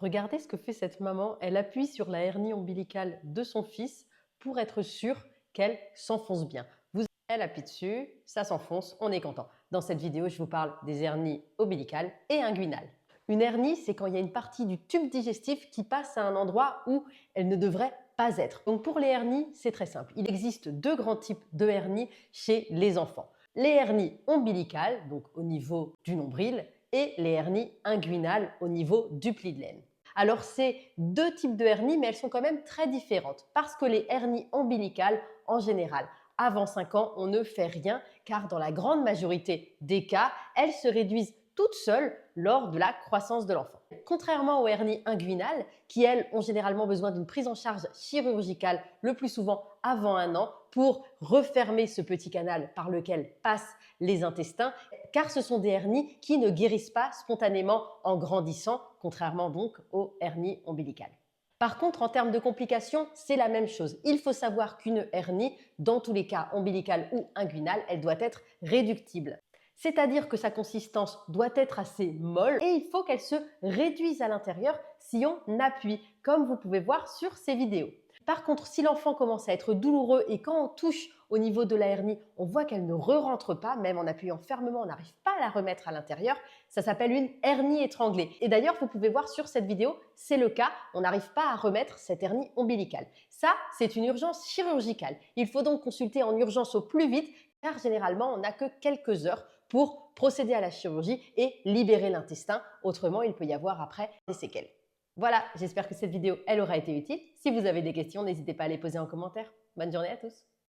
Regardez ce que fait cette maman. Elle appuie sur la hernie ombilicale de son fils pour être sûre qu'elle s'enfonce bien. Elle appuie dessus, ça s'enfonce, on est content. Dans cette vidéo, je vous parle des hernies ombilicales et inguinales. Une hernie, c'est quand il y a une partie du tube digestif qui passe à un endroit où elle ne devrait pas être. Donc pour les hernies, c'est très simple. Il existe deux grands types de hernies chez les enfants. Les hernies ombilicales, donc au niveau du nombril, et les hernies inguinales au niveau du pli de laine. Alors c'est deux types de hernies, mais elles sont quand même très différentes parce que les hernies ombilicales, en général, avant 5 ans, on ne fait rien car dans la grande majorité des cas, elles se réduisent toutes seules lors de la croissance de l'enfant. Contrairement aux hernies inguinales, qui elles ont généralement besoin d'une prise en charge chirurgicale le plus souvent avant 1 an pour refermer ce petit canal par lequel passent les intestins, car ce sont des hernies qui ne guérissent pas spontanément en grandissant, contrairement donc aux hernies ombilicales. Par contre, en termes de complications, c'est la même chose. Il faut savoir qu'une hernie, dans tous les cas ombilicale ou inguinale, elle doit être réductible. C'est-à-dire que sa consistance doit être assez molle et il faut qu'elle se réduise à l'intérieur si on appuie, comme vous pouvez voir sur ces vidéos. Par contre, si l'enfant commence à être douloureux et quand on touche au niveau de la hernie, on voit qu'elle ne re-rentre pas, même en appuyant fermement, on n'arrive pas à la remettre à l'intérieur, ça s'appelle une hernie étranglée. Et d'ailleurs, vous pouvez voir sur cette vidéo, c'est le cas, on n'arrive pas à remettre cette hernie ombilicale. Ça, c'est une urgence chirurgicale. Il faut donc consulter en urgence au plus vite, car généralement, on n'a que quelques heures pour procéder à la chirurgie et libérer l'intestin. Autrement, il peut y avoir après des séquelles. Voilà, j'espère que cette vidéo elle aura été utile. Si vous avez des questions, n'hésitez pas à les poser en commentaire. Bonne journée à tous!